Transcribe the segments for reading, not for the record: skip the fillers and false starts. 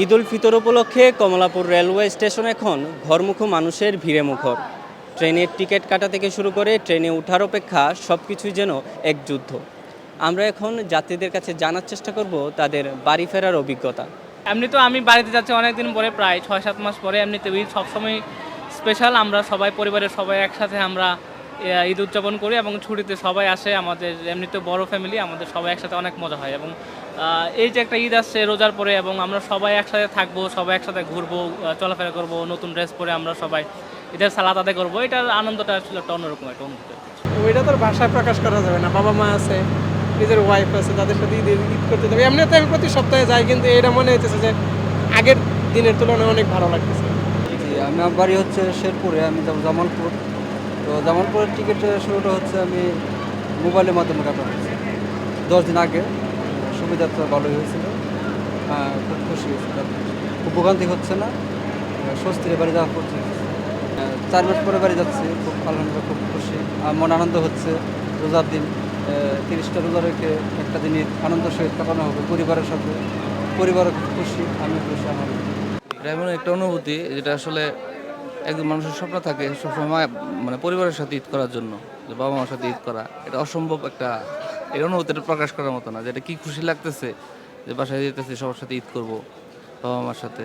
ঈদ উল ফিতর উপলক্ষে Kamalapur railway station এখন ঘরমুখো মানুষের ভিড়ে মুখর। ট্রেনের টিকিট কাটা থেকে শুরু করে ট্রেনে ওঠার অপেক্ষা সব কিছুই যেন এক যুদ্ধ। আমরা এখন যাত্রীদের কাছে জানার চেষ্টা করব তাদের বাড়ি ফেরার অভিজ্ঞতা। এমনি তো আমি বাড়িতে যাচ্ছি অনেকদিন পরে, প্রায় 6-7 মাস পরে। এমনিতে ঈদ সবসময় স্পেশাল, আমরা সবাই পরিবারের সবাই একসাথে আমরা ঈদ উদযাপন করি এবং ছুটিতে সবাই আসে। আমাদের এমনিতে বড় ফ্যামিলি, আমাদের সবাই একসাথে অনেক মজা হয়। এবং এই যে একটা ঈদ আসছে রোজার পরে, এবং আমরা সবাই একসাথে থাকবো, সবাই একসাথে ঘুরবো, চলাফেরা করবো, নতুন ড্রেস পরে আমরা সবাই ঈদের সালাত আদায় করবো। এটার আনন্দটা আসলে একটা অন্যরকম একটা অনুভূতি। ওইটা তো আর ভাষায় প্রকাশ করা যাবে না। বাবা মা আছে, নিজের ওয়াইফ আছে, তাদের সাথে ঈদ করতে যাবে। এমনিতে আমি প্রতি সপ্তাহে যাই, কিন্তু এটা মনে হচ্ছে যে আগের দিনের তুলনায় অনেক ভালো লাগতেছে। জি, আমার বাড়ি হচ্ছে শেরপুরে, আমি যাব জামালপুর। তো জামালপুরের টিকিটের শুরুটা হচ্ছে আমি মোবাইলের মাধ্যমে কাটা হচ্ছে 10 দিন আগে। সুবিধাটা ভালোই হয়েছিল, খুব খুশি হয়েছিলাম। খুব ভোগান্তি হচ্ছে না, স্বস্তির বাড়ি যাওয়া করছে। 4 মাস পরে বাড়ি যাচ্ছি, খুব আলহামদুলিল্লাহ খুব খুশি। আর মন আনন্দ হচ্ছে। রোজার দিন 30টা রোজা রেখে একটা দিন আনন্দের সহিত কাটানো হবে পরিবারের সাথে। পরিবারও খুব খুশি, আমিও খুশি। আমার এটা এমন একটা অনুভূতি যেটা আসলে একজন মানুষের স্বপ্ন থাকে সবসময়, মানে পরিবারের সাথে ঈদ করার জন্য, যে বাবা মার সাথে ঈদ করা, এটা অসম্ভব একটা, এই অনুভূতিটা প্রকাশ করার মতো না। যেটা কি খুশি লাগতেছে যে বাসায় যেতেছি, সবার সাথে ঈদ করব, বাবা মার সাথে,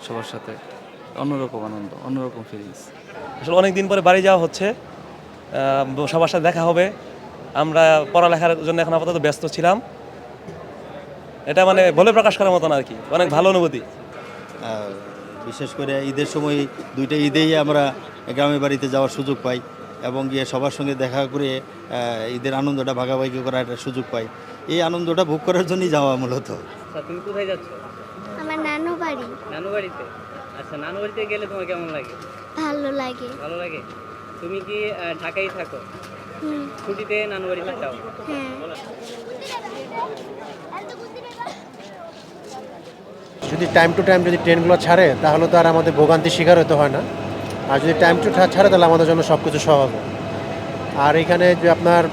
সবার সাথে। অন্যরকম আনন্দ, অন্যরকম ফিলিংস। আসলে অনেক দিন পরে বাড়ি যাওয়া হচ্ছে, সবার সাথে দেখা হবে। আমরা পড়ালেখার জন্য এখন আপাতত ব্যস্ত ছিলাম। এটা মানে বলে প্রকাশ করার মতো না আর কি, অনেক ভালো অনুভূতি। বিশেষ করে ঈদের সময় দুইটা ঈদেই আমরা গ্রামের বাড়িতে যাওয়ার সুযোগ পাই এবং গিয়ে সবার সঙ্গে দেখা করে ঈদের আনন্দটা ভাগাভাগি করার একটা সুযোগ পাই। এই আনন্দটা ভোগ করার জন্যই যাওয়া মূলত। তুমি কোথায় যাচ্ছ? আমার নানু বাড়ি। নানু বাড়িতে। আচ্ছা, নানু বাড়িতে গেলে তোমার কেমন লাগে? ভালো লাগে। ভালো লাগে। তুমি কি ঢাকায় থাকো? ছুটিতে নানু বাড়িতে যাও? হ্যাঁ। যদি টাইম টু টাইম যদি ট্রেনগুলো ছাড়ে তাহলে তো আর আমাদের ভোগান্তির শিকার হতে হয় না। আর যদি টাইম টু ছাড়ে তাহলে আমাদের জন্য সব কিছু সহজ হয়। আর এখানে যে আপনার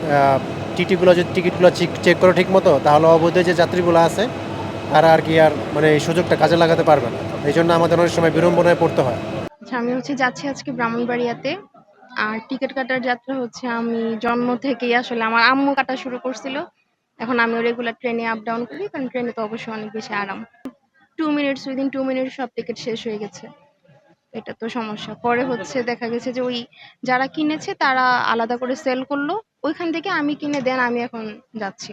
টিটিগুলো যদি টিকিটগুলো চেক করে ঠিক মতো, তাহলে অবৈধ যে যাত্রীগুলো আছে তারা আর কি আর মানে এই সুযোগটা কাজে লাগাতে পারবে না। এই জন্য আমাদের অনেক সময় বিড়ম্বনায় পড়তে হয়। আচ্ছা, আমি যাচ্ছি আজকে ব্রাহ্মণবাড়িয়াতে। আর টিকিট কাটার যাত্রা আমি জন্ম থেকেই আসলে আমার আম্মু কাটা শুরু করছিল। এখন আমিও রেগুলার ট্রেনে আপ ডাউন করি, কারণ ট্রেনে তো অবশ্যই অনেক বেশি আরাম। 2 মিনিটস, উইদিন 2 মিনিটস সব টিকিট শেষ হয়ে গেছে। এটা তো সমস্যা। পরে দেখা গেছে যে ওই যারা কিনেছে তারা আলাদা করে সেল করলো, ওইখান থেকে আমি কিনে দেন আমি এখন যাচ্ছি।